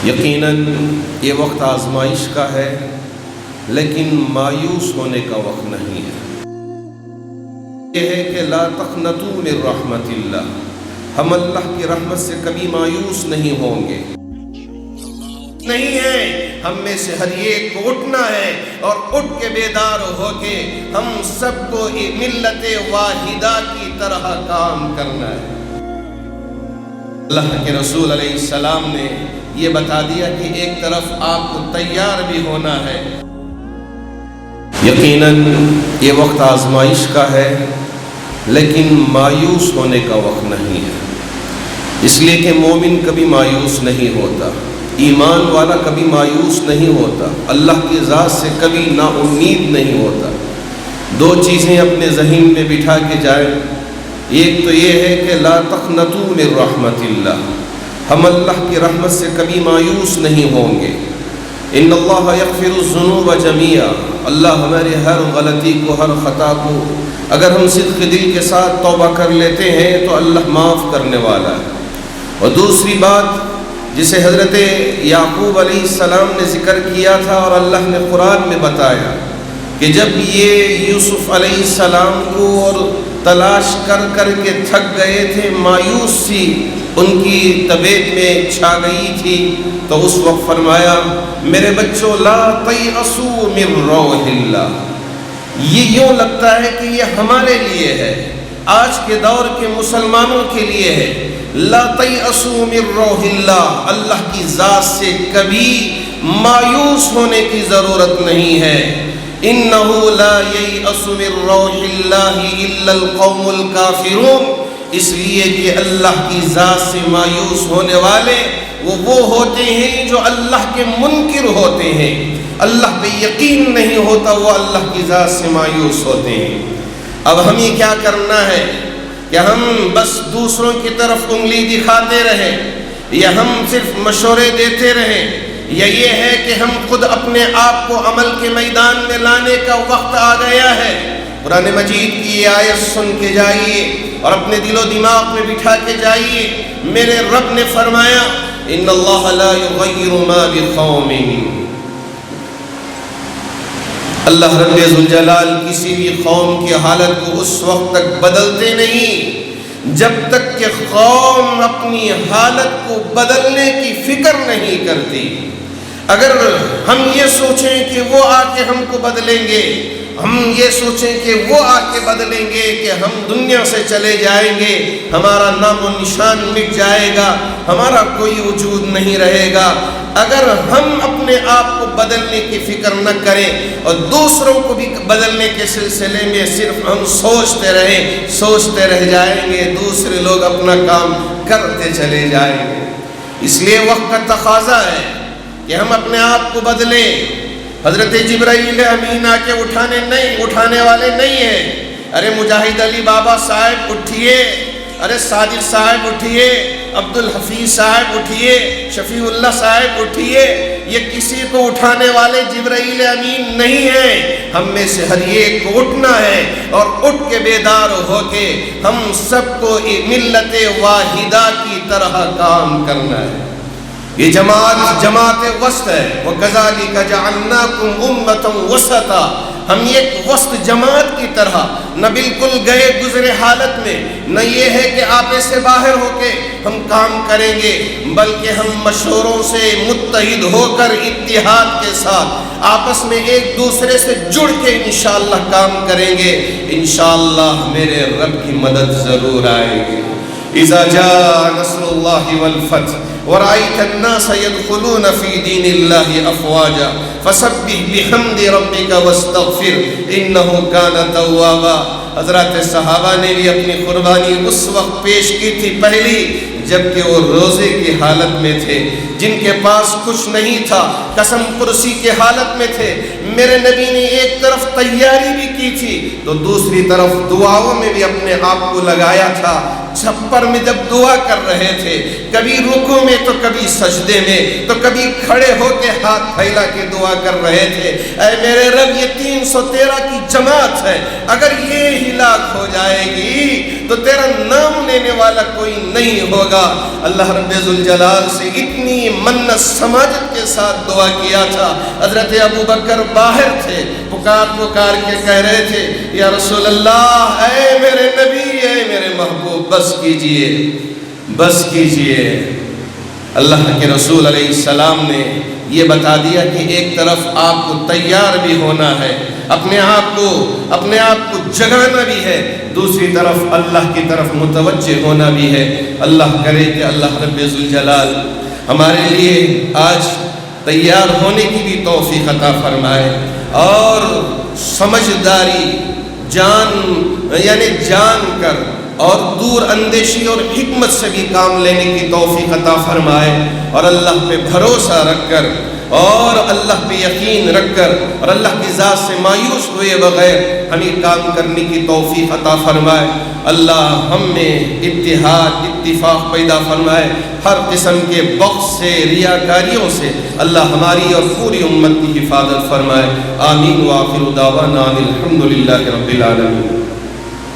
یقیناً یہ وقت آزمائش کا ہے، لیکن مایوس ہونے کا وقت نہیں ہے۔ یہ ہے کہ لا تقنطوا من رحمت اللہ، ہم اللہ کی رحمت سے کبھی مایوس نہیں ہوں گے۔ نہیں ہے، ہم میں سے ہر ایک کو اٹھنا ہے اور اٹھ کے بیدار ہو کے ہم سب کو ملت واحدہ کی طرح کام کرنا ہے۔ اللہ کے رسول علیہ السلام نے یہ بتا دیا کہ ایک طرف آپ کو تیار بھی ہونا ہے۔ یقیناً یہ وقت آزمائش کا ہے، لیکن مایوس ہونے کا وقت نہیں ہے، اس لیے کہ مومن کبھی مایوس نہیں ہوتا، ایمان والا کبھی مایوس نہیں ہوتا، اللہ کی ذات سے کبھی نا امید نہیں ہوتا۔ دو چیزیں اپنے ذہن میں بٹھا کے جائیں، ایک تو یہ ہے کہ لا تقنطوا من رحمت اللہ، ہم اللہ کی رحمت سے کبھی مایوس نہیں ہوں گے۔ ان اللہ یغفر الذنوب جميعا، اللہ ہمارے ہر غلطی کو، ہر خطا کو اگر ہم صدق دل کے ساتھ توبہ کر لیتے ہیں تو اللہ معاف کرنے والا ہے۔ اور دوسری بات جسے حضرت یعقوب علیہ السلام نے ذکر کیا تھا اور اللہ نے قرآن میں بتایا کہ جب یہ یوسف علیہ السلام کو اور تلاش کر کر کے تھک گئے تھے، مایوس سی ان کی طبیعت میں چھا گئی تھی، تو اس وقت فرمایا میرے بچوں لا تیأسوا من روح اللہ۔ یہ یوں لگتا ہے کہ یہ ہمارے لیے ہے، آج کے دور کے مسلمانوں کے لیے ہے۔ لا تیأسوا من روح اللہ، اللہ کی ذات سے کبھی مایوس ہونے کی ضرورت نہیں ہے۔ انہ لا ییأس من روح اللہ الا القوم الکافرون، اس لیے کہ اللہ کی ذات سے مایوس ہونے والے وہ ہوتے ہیں جو اللہ کے منکر ہوتے ہیں، اللہ پہ یقین نہیں ہوتا، وہ اللہ کی ذات سے مایوس ہوتے ہیں۔ اب ہمیں کیا کرنا ہے کہ ہم بس دوسروں کی طرف انگلی دکھاتے رہیں، یا ہم صرف مشورے دیتے رہیں، یا یہ ہے کہ ہم خود اپنے آپ کو عمل کے میدان میں لانے کا وقت آ گیا ہے؟ قرآن مجید کی آیت سن کے جائیے اور اپنے دل و دماغ میں بٹھا کے جائیے۔ میرے رب نے فرمایا ان اللہ لا یغیر ما بقوم، اللہ رب ذوالجلال کسی بھی قوم کی حالت کو اس وقت تک بدلتے نہیں جب تک کہ قوم اپنی حالت کو بدلنے کی فکر نہیں کرتی۔ اگر ہم یہ سوچیں کہ وہ آ کے ہم کو بدلیں گے، ہم یہ سوچیں کہ وہ آ کے بدلیں گے کہ ہم دنیا سے چلے جائیں گے، ہمارا نام و نشان مٹ جائے گا، ہمارا کوئی وجود نہیں رہے گا، اگر ہم اپنے آپ کو بدلنے کی فکر نہ کریں اور دوسروں کو بھی بدلنے کے سلسلے میں صرف ہم سوچتے رہ جائیں گے، دوسرے لوگ اپنا کام کرتے چلے جائیں گے۔ اس لیے وقت کا تقاضا ہے کہ ہم اپنے آپ کو بدلیں۔ حضرت جبرائیل امین آ کے اٹھانے والے نہیں ہیں۔ ارے مجاہد علی بابا صاحب اٹھئے، ارے صادق صاحب اٹھئے، عبد الحفیظ صاحب اٹھئے، شفیع اللہ صاحب اٹھئے، یہ کسی کو اٹھانے والے جبرائیل امین نہیں ہیں۔ ہم میں سے ہر ایک کو اٹھنا ہے اور اٹھ کے بیدار ہو کے ہم سب کو ملت واحدہ کی طرح کام کرنا ہے۔ یہ جماعت وسط ہے۔ وَكَذَلِكَ جَعَلْنَاكُمْ أُمَّةً وَسَطًا، ہم ایک وسط جماعت کی طرح، نہ بالکل گئے گزرے حالت میں، نہ یہ ہے کہ آپے سے باہر ہو کے ہم کام کریں گے، بلکہ ہم مشوروں سے متحد ہو کر اتحاد کے ساتھ آپس میں ایک دوسرے سے جڑ کے انشاءاللہ کام کریں گے۔ انشاءاللہ میرے رب کی مدد ضرور آئے گی۔ اذا جاء نصر اللہ والفتح ورأيت الناس يدخلون في دين الله أفواجا فسبح بحمد ربك واستغفر إنه كان توابا۔ حضرات صحابہ نے بھی اپنی قربانی اس وقت پیش کی تھی پہلی جبکہ وہ روزے کی حالت میں تھے، جن کے پاس کچھ نہیں تھا، قسم پرسی کے حالت میں تھے۔ میرے نبی نے ایک طرف تیاری بھی کی تھی تو دوسری طرف دعاؤں میں بھی اپنے آپ کو لگایا تھا چھپر میں جب دعا کر رہے تھے، کبھی رکوع میں تو کبھی سجدے میں، تو کبھی کھڑے ہو کے ہاتھ پھیلا کے دعا کر رہے تھے، اے میرے رب یہ 313 کی جماعت ہے، اگر یہ ہلاک ہو جائے گی تو تیرا نام لینے والا کوئی نہیں ہوگا۔ اللہ رب ذوالجلال سے اتنی منت سماجت کے ساتھ دعا کیا تھا۔ حضرت ابو بکر باہر تھے، پکار کے کہہ رہے تھے، یا رسول اللہ، اے میرے نبی، اے میرے محبوب، بس کیجئے، بس کیجئے۔ اللہ کے رسول علیہ السلام نے یہ بتا دیا کہ ایک طرف آپ کو تیار بھی ہونا ہے، اپنے آپ کو جگانا بھی ہے، دوسری طرف اللہ کی طرف متوجہ ہونا بھی ہے۔ اللہ کرے کہ اللہ رب ذوالجلال ہمارے لیے آج تیار ہونے کی بھی توفیق عطا فرمائے، اور سمجھداری جان کر اور دور اندیشی اور حکمت سے بھی کام لینے کی توفیق عطا فرمائے، اور اللہ پہ بھروسہ رکھ کر اور اللہ پہ یقین رکھ کر اور اللہ کی ذات سے مایوس ہوئے بغیر ہمیں کام کرنے کی توفیق عطا فرمائے۔ اللہ ہم میں اتحاد اتفاق پیدا فرمائے، ہر قسم کے بغض سے، ریاکاریوں سے اللہ ہماری اور پوری امت کی حفاظت فرمائے۔ آمین۔ وآخر دعوانا الحمدللہ رب العالمین۔